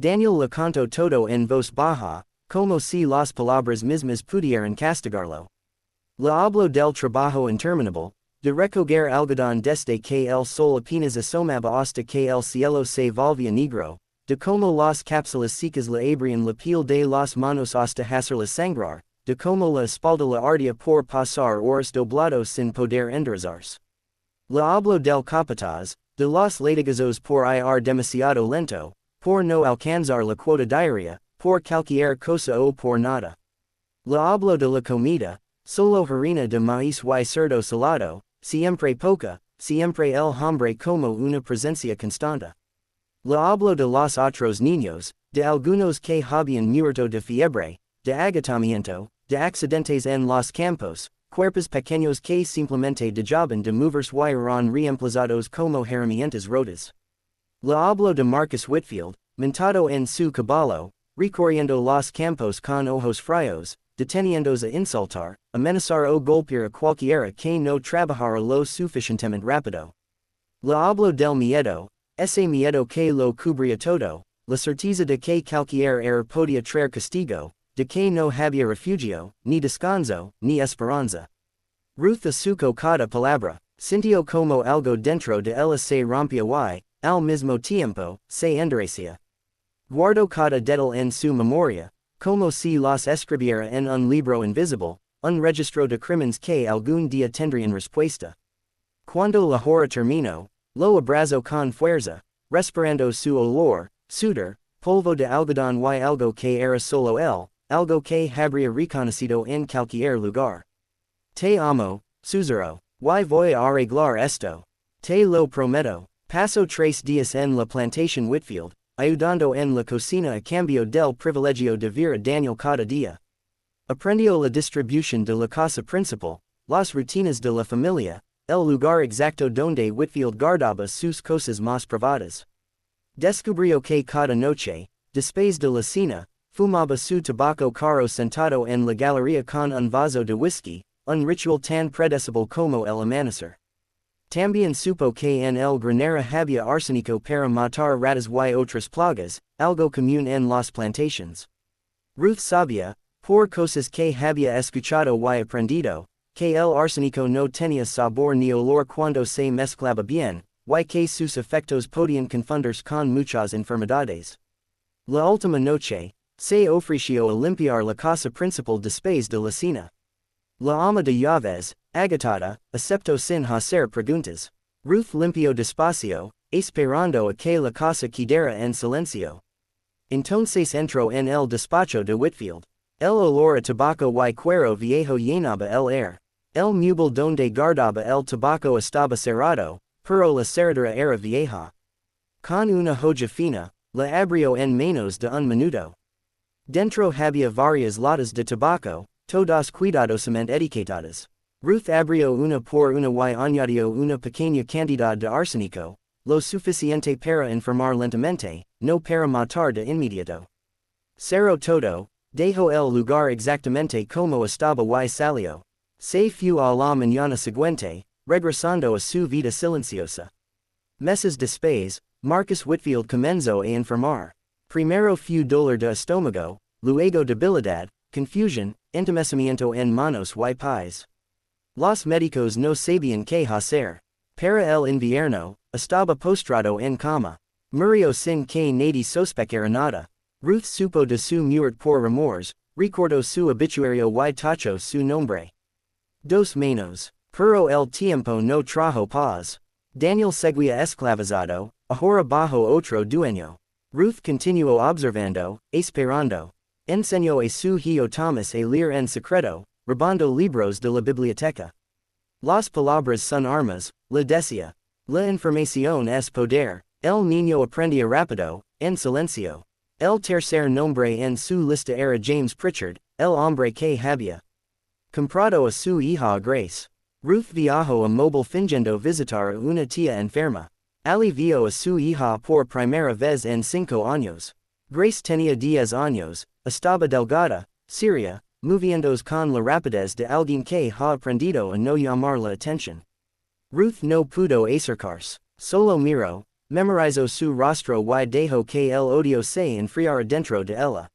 Daniel le canto todo en voz baja, como si las palabras mismas pudieran castigarlo. Le hablo del trabajo interminable, de recoger algodón desde que el sol apenas asomaba hasta que el cielo se volvía negro, de como las cápsulas secas le abrían la piel de las manos hasta hacerlas sangrar, de como la espalda le ardía por pasar horas doblados sin poder enderezarse. Le hablo del capataz, de los latigazos por ir demasiado lento, por no alcanzar la cuota diaria, por cualquier cosa o por nada. Le hablo de la comida, solo harina de maíz y cerdo salado, siempre poca, siempre el hambre como una presencia constante. Le hablo de los otros niños, de algunos que habían muerto de fiebre, de agotamiento, de accidentes en los campos, cuerpos pequeños que simplemente dejaban de moverse y eran reemplazados como herramientas rotas. Le hablo de Marcus Whitfield, montado en su caballo, recorriendo los campos con ojos fríos, deteniéndose a insultar, amenazar o golpear a cualquiera que no trabajara lo suficientemente rápido. Le hablo del miedo, ese miedo que lo cubría todo, la certeza de que cualquier error podía traer castigo, de que no había refugio, ni descanso, ni esperanza. Ruth asuco cada palabra, sintió como algo dentro de ella se rompía y, al mismo tiempo, se endurecía. Guardó cada detalle en su memoria, como si los escribiera en un libro invisible, un registro de crímenes que algún día tendrían respuesta. Cuando la hora terminó, lo abrazó con fuerza, respirando su olor, sudor, polvo de algodón y algo que era solo él, algo que habría reconocido en cualquier lugar. Te amo, Suzero, y voy a arreglar esto. Te lo prometo. Paso 3 días en la plantación Whitfield, ayudando en la cocina a cambio del privilegio de ver a Daniel cada día. Aprendió la distribución de la casa principal, las rutinas de la familia, el lugar exacto donde Whitfield guardaba sus cosas más privadas. Descubrió que cada noche, después de la cena, fumaba su tabaco caro sentado en la galería con un vaso de whisky, un ritual tan predecible como el amanecer. También supo que en el granero había arsénico para matar ratas y otras plagas, algo común en las plantations. Ruth sabía, por cosas que había escuchado y aprendido, que el arsénico no tenía sabor ni olor cuando se mezclaba bien, y que sus efectos podían confundirse con muchas enfermedades. La última noche, se ofreció a limpiar la casa principal después de la cena. La ama de llaves, agotada, aceptó sin hacer preguntas. Ruth limpió despacio, esperando a que la casa quedara en silencio. Entonces entró en el despacho de Whitfield. El olor a tabaco y cuero viejo llenaba el air. El mueble donde guardaba el tabaco estaba cerrado, pero la cerradura era vieja. Con una hoja fina, la abrió en menos de un minuto. Dentro había varias latas de tabaco, todas cuidadosamente etiquetadas. Ruth abrió una por una y añadió una pequeña cantidad de arsénico, lo suficiente para enfermar lentamente, no para matar de inmediato. Cerró todo, dejó el lugar exactamente como estaba y salió. Se fue a la mañana siguiente, regresando a su vida silenciosa. Meses después, Marcus Whitfield comenzó a enfermar. Primero fue dolor de estómago, luego debilidad, confusión, entumecimiento en manos y pies. Los médicos no sabían qué hacer. Para el invierno, estaba postrado en cama. Murió sin que nadie sospechara nada. Ruth supo de su muerte por rumores, recordó su obituario y tachó su nombre. 2 menos. Pero el tiempo no trajo paz. Daniel seguía esclavizado, ahora bajo otro dueño. Ruth continuó observando, esperando. Enseñó a su hijo Thomas a leer en secreto, robando libros de la biblioteca. Las palabras son armas, le decía. La información es poder. El niño aprendía rápido, en silencio. El tercer nombre en su lista era James Pritchard, el hombre que había comprado a su hija Grace. Ruth viajó a Mobile fingiendo visitar a una tía enferma. Ali vio a su hija por primera vez en 5 años. Grace tenía 10 años, estaba delgada, seria, moviéndose con la rapidez de alguien que ha aprendido a no llamar la atención. Ruth no pudo acercarse, solo miró, memorizo su rostro y dejo que el odio se enfriara dentro de ella.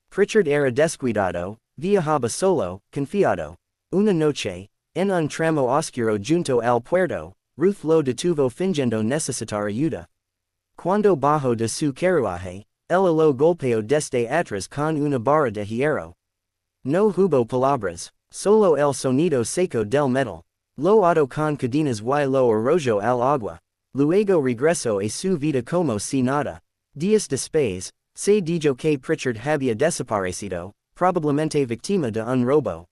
Pritchard era descuidado, viajaba solo, confiado. Una noche, en un tramo oscuro junto al puerto, Ruth lo detuvo fingiendo necesitar ayuda. Cuando bajó de su carruaje, ella lo golpeó desde atrás con una barra de hierro. No hubo palabras, solo el sonido seco del metal. Lo ató con cadenas y lo arrojó al agua. Luego regresó a su vida como si nada. Días después, se dijo que Pritchard había desaparecido, probablemente víctima de un robo.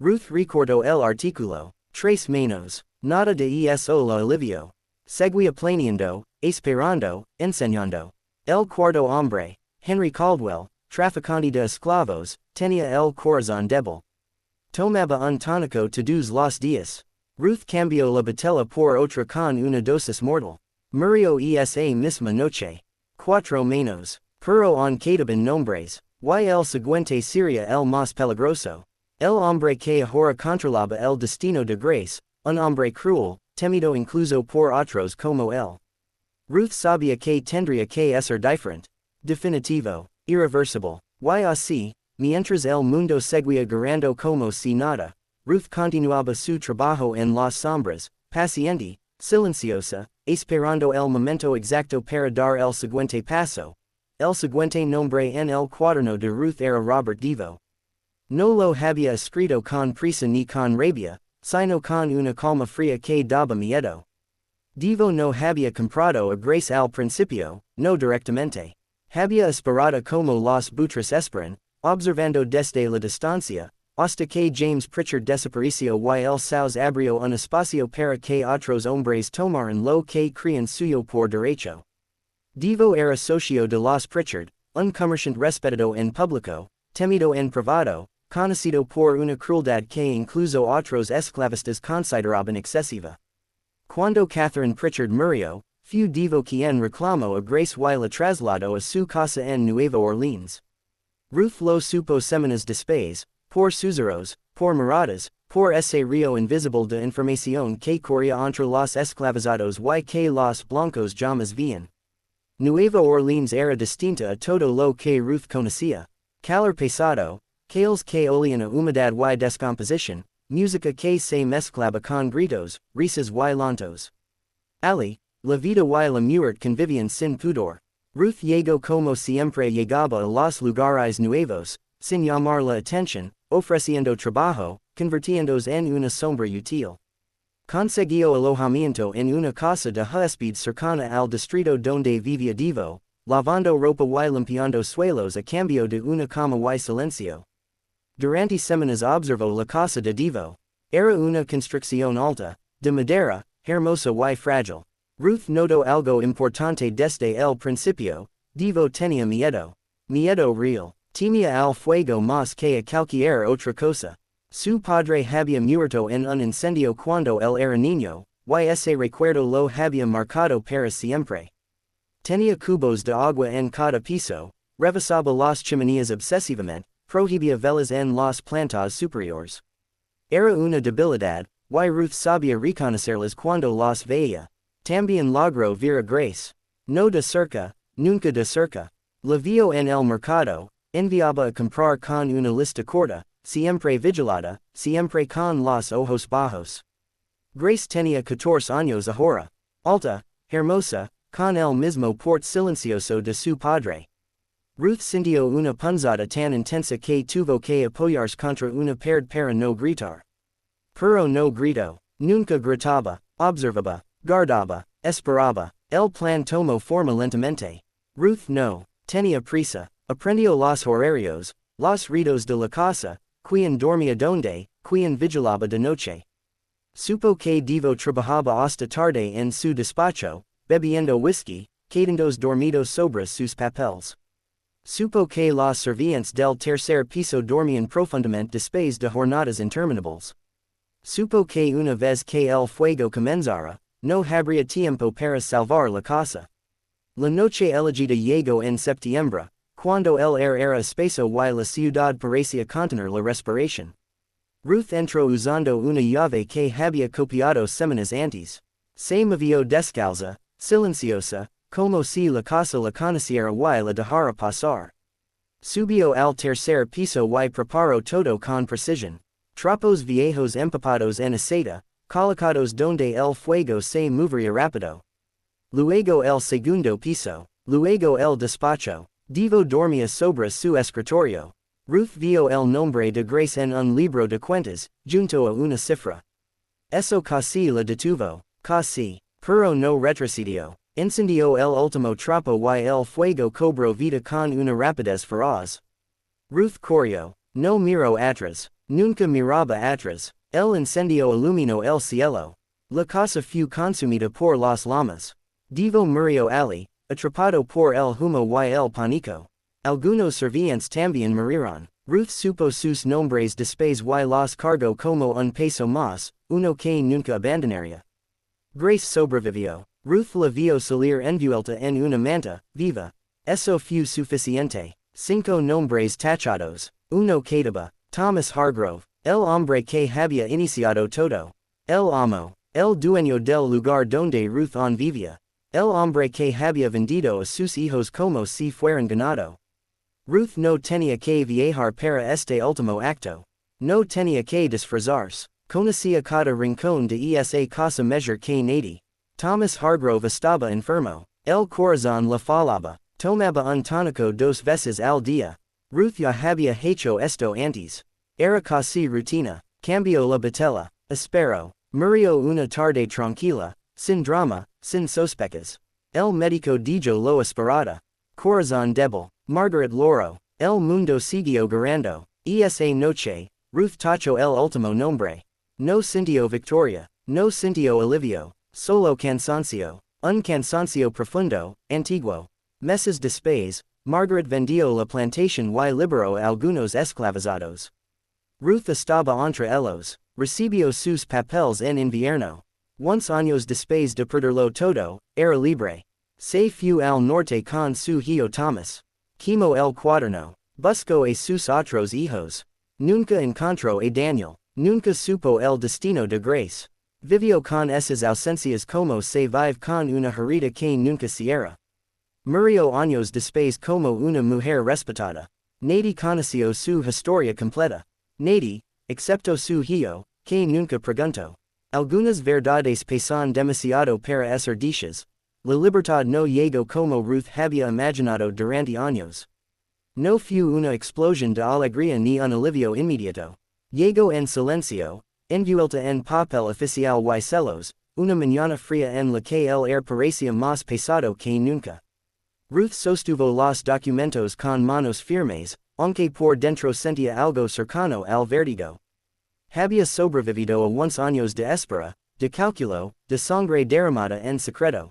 Ruth recordó el artículo, tres menos, nada de eso lo alivio. Seguía planeando, esperando, enseñando. El cuarto hombre, Henry Caldwell, traficante de esclavos, tenía el corazón débil. Tomaba un tónico todos los días. Ruth cambió la botella por otra con una dosis mortal. Murió esa misma noche. Cuatro menos, pero en quedaban nombres, y el siguiente sería el más peligroso. El hombre que ahora controlaba el destino de Grace, un hombre cruel, temido incluso por otros como él. Ruth sabía que tendría que ser diferente. Definitivo, irreversible, y así, mientras el mundo seguía girando como si nada, Ruth continuaba su trabajo en las sombras, paciente, silenciosa, esperando el momento exacto para dar el siguiente paso. El siguiente nombre en el cuaderno de Ruth era Robert Devo. No lo había escrito con prisa ni con rabia, sino con una calma fría que daba miedo. Devo no había comprado a Grace al principio, no directamente. Había esperado como los buitres esperan, observando desde la distancia, hasta que James Pritchard desapareció y el Saus abrió un espacio para que otros hombres tomaran lo que creían suyo por derecho. Devo era socio de los Pritchard, un comerciante respetado en público, temido en privado, conocido por una crueldad que incluso otros esclavistas consideraban excesiva. Cuando Catherine Pritchard murió, fue Devo quien reclamó a Grace y la trasladó a su casa en Nueva Orleans. Ruth lo supo semanas después, por susurros, por miradas, por ese río invisible de información que corría entre los esclavizados y que los blancos jamás veían. Nueva Orleans era distinta a todo lo que Ruth conocía. Calor pesado, cales que olían a humedad y descomposición, música que se mezclaba con gritos, risas y llantos. Ali, la vida y la muerte convivían sin pudor. Ruth llegó como siempre llegaba a los lugares nuevos, sin llamar la atención, ofreciendo trabajo, convirtiéndose en una sombra útil. Consiguió alojamiento en una casa de huésped cercana al distrito donde vivía Devo, lavando ropa y limpiando suelos a cambio de una cama y silencio. Durante semanas observó la casa de Devo. Era una construcción alta, de madera, hermosa y frágil. Ruth notó algo importante desde el principio: Devo tenía miedo. Miedo real. Temía al fuego más que a cualquier otra cosa. Su padre había muerto en un incendio cuando él era niño, y ese recuerdo lo había marcado para siempre. Tenía cubos de agua en cada piso, revisaba las chimeneas obsesivamente, prohibía velas en las plantas superiores. Era una debilidad, y Ruth sabía reconocerlas cuando las veía. También logró ver a Grace. No de cerca, nunca de cerca. La vio en el mercado, enviaba a comprar con una lista corta, siempre vigilada, siempre con los ojos bajos. Grace tenía 14 años ahora, alta, hermosa, con el mismo porte silencioso de su padre. Ruth sintió una punzada tan intensa que tuvo que apoyarse contra una pared para no gritar. Pero no gritó, nunca gritaba, observaba, guardaba, esperaba. El plan tomó forma lentamente. Ruth no tenía prisa, aprendió los horarios, los ritos de la casa, quien dormía donde, quien vigilaba de noche. Supo que Devo trabajaba hasta tarde en su despacho, bebiendo whisky, quedando dormidos sobre sus papeles. Supo que los servientes del tercer piso dormían profundamente después de jornadas interminables. Supo que una vez que el fuego comenzara, no habría tiempo para salvar la casa. La noche elegida llegó en septiembre, cuando el aire era espeso y la ciudad parecía contener la respiración. Ruth entró usando una llave que había copiado semanas antes. Se movió descalza, Silenciosa, como si la casa la conociera y la dejara pasar. Subió al tercer piso y preparó todo con precisión. Trapos viejos empapados en aceite, colocados donde el fuego se movería rápido. Luego el segundo piso. Luego el despacho. Divo dormía sobre su escritorio. Ruth vio el nombre de Grace en un libro de cuentas, junto a una cifra. Eso casi la detuvo, casi, pero no retrocedió. Incendió el último trapo y el fuego cobró vida con una rapidez feroz. Ruth corrió, no miró atrás, nunca miraba atrás. El incendio iluminó el cielo. La casa fue consumida por las llamas. Divo murió allí, atrapado por el humo y el pánico. Algunos servientes también murieron. Ruth supo sus nombres después y los cargó como un peso más, uno que nunca abandonaría. Grace sobrevivió. Ruth la vio salir envuelta en una manta, viva. Eso fue suficiente. 5 nombres tachados. Uno quedaba. Thomas Hargrove, el hombre que había iniciado todo. El amo, el dueño del lugar donde Ruth aún vivía. El hombre que había vendido a sus hijos como si fueran ganado. Ruth no tenía que viajar para este último acto. No tenía que disfrazarse. Conocía cada rincón de esa casa mejor que nadie. Thomas Hargrove estaba enfermo. El corazón le fallaba. Tomaba un tónico 2 veces al día. Ruth ya había hecho esto antes. Era casi rutina. Cambió la batella. Espero. Murió una tarde tranquila, sin drama, sin sospechas. El médico dijo lo esperada. Corazón débil. Margaret Loro. El mundo siguió girando. Esa noche, Ruth tachó el último nombre. No sintió victoria. No sintió alivio. Solo cansancio. Un cansancio profundo, antiguo. Meses después, Margaret vendió la plantación y liberó a algunos esclavizados. Ruth estaba entre ellos. Recibió sus papeles en invierno. Once años después de perderlo todo, era libre. Se fue al norte con su hijo Thomas. Quemó el cuaderno. Buscó a sus otros hijos. Nunca encontró a Daniel. Nunca supo el destino de Grace. Vivió con esas ausencias como se vive con una herida que nunca cierra. Murió años después como una mujer respetada. Nadie conoció su historia completa. Nadie, excepto su hijo, que nunca preguntó. Algunas verdades pesan demasiado para ser dichas. La libertad no llegó como Ruth había imaginado durante años. No fue una explosión de alegría ni un alivio inmediato. Llegó en silencio, envuelta en papel oficial y celos, una mañana fría en la que el aire parecía más pesado que nunca. Ruth sostuvo los documentos con manos firmes, aunque por dentro sentía algo cercano al vértigo. Había sobrevivido a unos años de espera, de cálculo, de sangre derramada en secreto.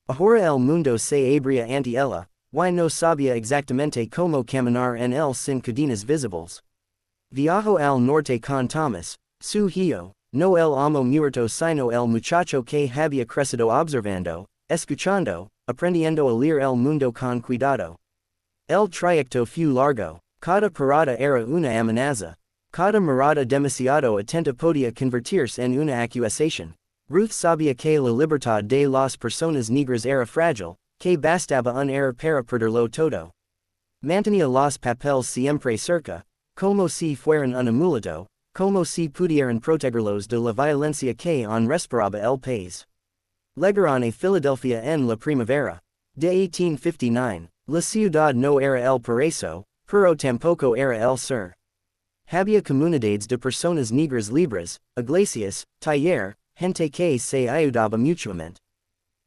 Ahora el mundo se abría ante ella, y no sabía exactamente cómo caminar en él sin cadenas visibles. Viajó al norte con Thomas, su hijo, no el amo muerto sino el muchacho que había crecido observando, escuchando, aprendiendo a leer el mundo con cuidado. El trayecto fue largo, cada parada era una amenaza. Cada mirada demasiado atenta podía convertirse en una acusación. Ruth sabía que la libertad de las personas negras era frágil, que bastaba un error para perderlo todo. Mantenía los papeles siempre cerca, como si fueran un amuleto, como si pudieran protegerlos de la violencia que aún respiraba el país. Llegaron a Filadelfia en la primavera de 1859. La ciudad no era el paraíso, pero tampoco era el sur. Había comunidades de personas negras libres, iglesias, taller, gente que se ayudaba mutuamente.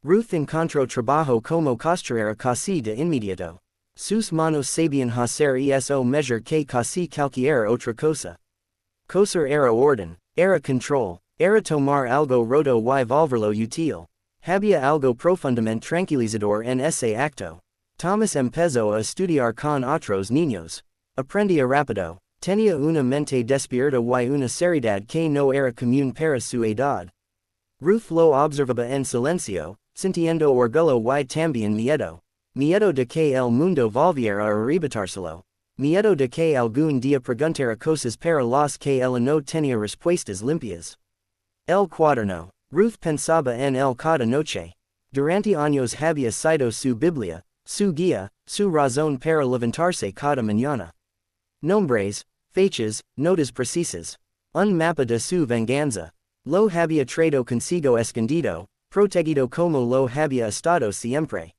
Ruth encontró trabajo como costurera casi de inmediato. Sus manos sabían hacer eso mejor que casi cualquier otra cosa. Coser era orden, era control, era tomar algo roto y volverlo útil. Había algo profundamente tranquilizador en ese acto. Thomas empezó a estudiar con otros niños. Aprendía rápido. Tenía una mente despierta y una seriedad que no era común para su edad. Ruth lo observaba en silencio, sintiendo orgullo y también miedo. Miedo de que el mundo volviera a arrebatárselo. Miedo de que algún día preguntara cosas para las que ella no tenía respuestas limpias. El cuaderno. Ruth pensaba en él cada noche. Durante años había sido su Biblia, su guía, su razón para levantarse cada mañana. Nombres, fechas, notas precisas. Un mapa de su venganza. Lo había traído consigo escondido, protegido como lo había estado siempre.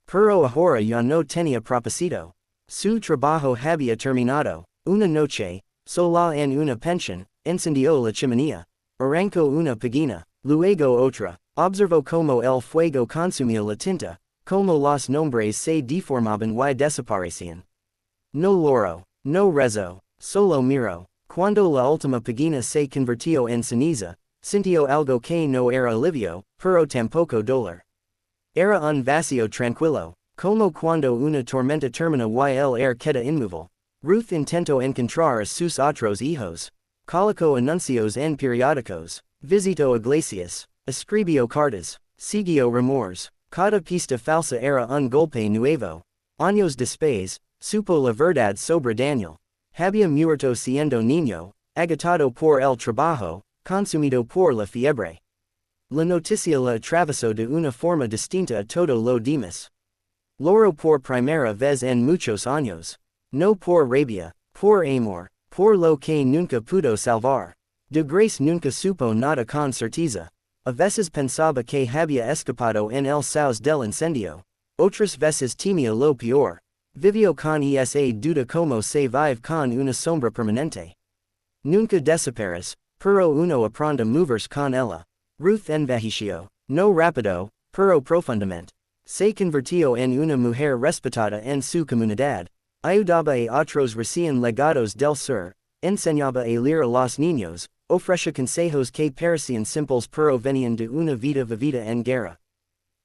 Pero ahora ya no tenía propósito. Su trabajo había terminado. Una noche, sola en una pensión, encendió la chimenea. Arrancó una pagina, luego otra. Observó como el fuego consumía la tinta, como los nombres se deformaban y desaparecían. No loro, no rezo, solo miro. Cuando la última pagina se convirtió en ceniza, sintió algo que no era alivio, pero tampoco dolor. Era un vacío tranquilo, como cuando una tormenta termina y el aire queda inmóvil. Ruth intentó encontrar a sus otros hijos. Colocó anuncios en periódicos, visitó iglesias, escribió cartas, siguió rumores. Cada pista falsa era un golpe nuevo. Años después, supo la verdad sobre Daniel. Había muerto siendo niño, agotado por el trabajo, consumido por la fiebre. La noticia la atravesó de una forma distinta a todo lo demás. Lloró por primera vez en muchos años. No por rabia, por amor, por lo que nunca pudo salvar. De Grace nunca supo nada con certeza. A veces pensaba que había escapado en el saus del incendio. Otras veces temía lo peor. Vivió con esa duda como se vive con una sombra permanente. Nunca desaparece, pero uno aprende a moverse con ella. Ruth envejeció, no rápido, pero profundamente. Se convirtió en una mujer respetada en su comunidad. Ayudaba a otros recién legados del sur, enseñaba a leer a los niños, ofrecía consejos que parecían simples pero venían de una vida vivida en guerra.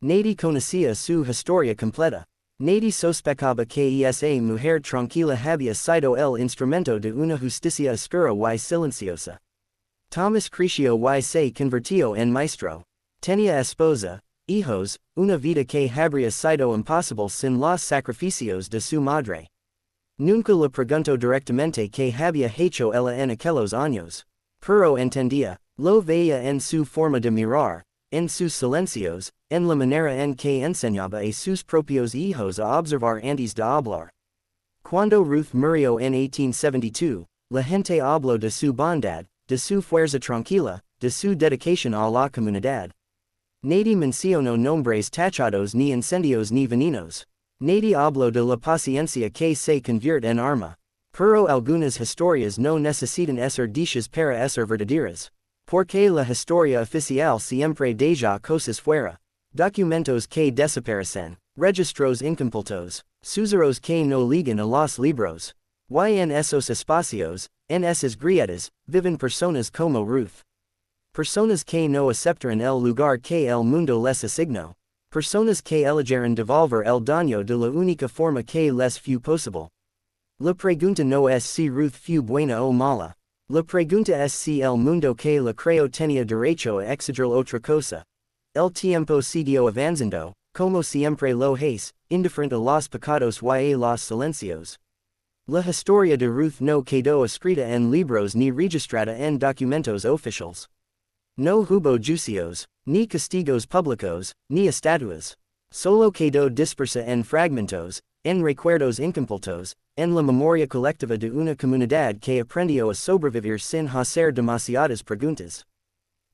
Nadie conocía su historia completa. Nadie sospechaba que esa mujer tranquila había sido el instrumento de una justicia oscura y silenciosa. Thomas creció y se convirtió en maestro. Tenía esposa, hijos, una vida que habría sido imposible sin los sacrificios de su madre. Nunca le preguntó directamente qué había hecho ella en aquellos años. Pero entendía, lo veía en su forma de mirar, en sus silencios, en la manera en que enseñaba a sus propios hijos a observar antes de hablar. Cuando Ruth murió en 1872, la gente habló de su bondad, de su fuerza tranquila, de su dedicación a la comunidad. Nadie mencionó nombres tachados ni incendios ni venenos. Nadie habló de la paciencia que se convierte en arma. Pero algunas historias no necesitan ser dichas para ser verdaderas. Porque la historia oficial siempre deja cosas fuera. Documentos que desaparecen, registros incompletos, susurros que no ligan a los libros. Y en esos espacios, en esas grietas, viven personas como Ruth. Personas que no aceptaron el lugar que el mundo les asignó. Personas que eligieron devolver el daño de la única forma que les fue posible. La pregunta no es si Ruth fue buena o mala. La pregunta es si el mundo que la creó tenía derecho a exigir otra cosa. El tiempo siguió avanzando, como siempre lo hace, indiferente a los pecados y a los silencios. La historia de Ruth no quedó escrita en libros ni registrada en documentos oficiales. No hubo juicios, ni castigos públicos, ni estatuas. Solo quedó dispersa en fragmentos, en recuerdos incompletos, en la memoria colectiva de una comunidad que aprendió a sobrevivir sin hacer demasiadas preguntas.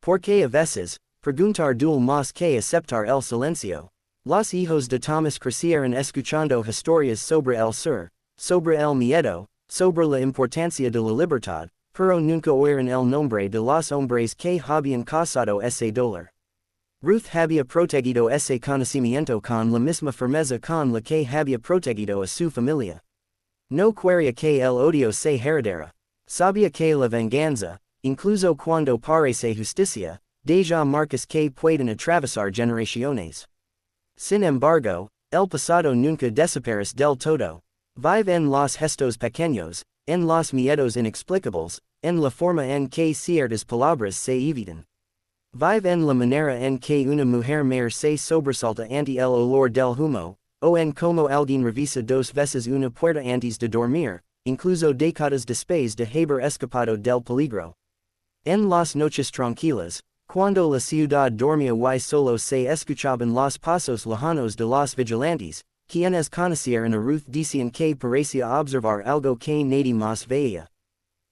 Porque a veces, preguntar duele más que aceptar el silencio. Los hijos de Thomas crecieron escuchando historias sobre el sur, sobre el miedo, sobre la importancia de la libertad, pero nunca oyeron el nombre de los hombres que habían causado ese dolor. Ruth había protegido ese conocimiento con la misma firmeza con la que había protegido a su familia. No quería que el odio se heredara. Sabía que la venganza, incluso cuando parece justicia, deja marcas que pueden atravesar generaciones. Sin embargo, el pasado nunca desaparece del todo. Vive en los gestos pequeños, en los miedos inexplicables, en la forma en que ciertas palabras se evitan. Vive en la manera en que una mujer mayor se sobresalta ante el olor del humo, o en como alguien revisa dos veces una puerta antes de dormir, incluso décadas después de haber escapado del peligro. En las noches tranquilas, Cuando la ciudad dormía y solo se escuchaban los pasos lejanos de los vigilantes, quienes conocieron a Ruth decían que parecía observar algo que nadie más veía.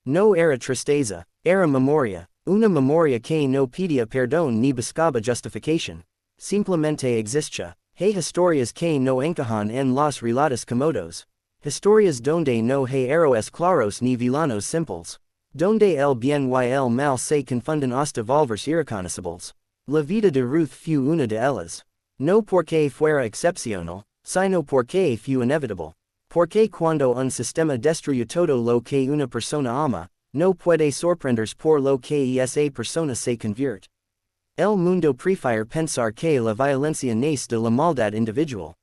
No era tristeza, era memoria, una memoria que no pedía perdón ni buscaba justificación. Simplemente existía. Hay historias que no encajan en los relatos cómodos. Historias donde no hay héroes claros ni villanos simples. Donde el bien y el mal se confunden hasta volverse irreconocibles. La vida de Ruth fue una de ellas. No porque fuera excepcional, sino porque fue inevitable. Porque cuando un sistema destruye todo lo que una persona ama, no puede sorprenderse por lo que esa persona se convierte. El mundo prefiere pensar que la violencia nace de la maldad individual.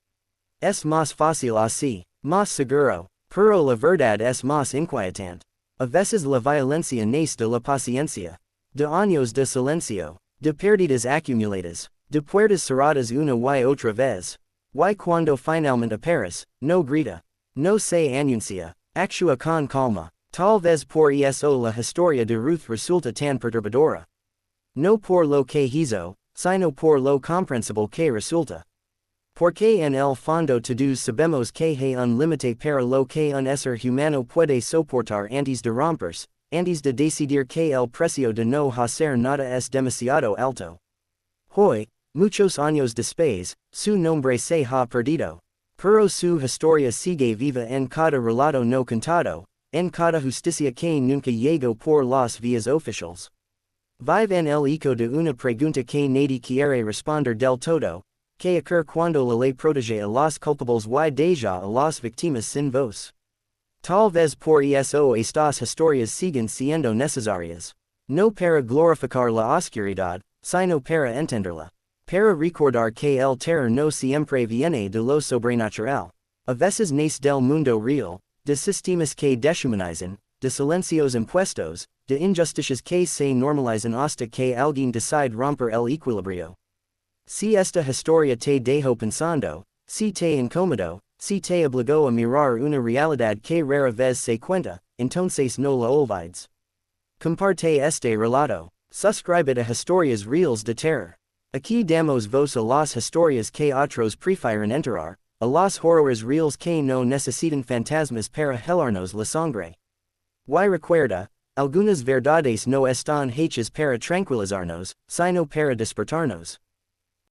Es más fácil así, más seguro, pero la verdad es más inquietante. A veces la violencia nace de la paciencia, de años de silencio, de pérdidas acumuladas, de puertas cerradas una y otra vez. Y cuando finalmente aparece, no grita, no se anuncia, actúa con calma. Tal vez por eso la historia de Ruth resulta tan perturbadora. No por lo que hizo, sino por lo comprensible que resulta. Porque en el fondo todos sabemos que hay un límite para lo que un ser humano puede soportar antes de romperse, antes de decidir que el precio de no hacer nada es demasiado alto. Hoy, muchos años después, su nombre se ha perdido. Pero su historia sigue viva en cada relato no contado, en cada justicia que nunca llegó por las vías oficiales. Vive en el eco de una pregunta que nadie quiere responder del todo, que ocurre cuando la ley protege a los culpables y deja a las víctimas sin voz. Tal vez por eso estas historias siguen siendo necesarias. No para glorificar la oscuridad, sino para entenderla. Para recordar que el terror no siempre viene de lo sobrenatural. A veces nace del mundo real, de sistemas que deshumanizan, de silencios impuestos, de injusticias que se normalizan hasta que alguien decide romper el equilibrio. Si esta historia te dejó pensando, si te incomodó, si te obligó a mirar una realidad que rara vez se cuenta, entonces no la olvides. Comparte este relato. Suscríbete a Historias Reales de Terror. Aquí damos voz a las historias que otros prefieren enterrar, a los horrores reales que no necesitan fantasmas para helarnos la sangre. Y recuerda, algunas verdades no están hechas para tranquilizarnos, sino para despertarnos.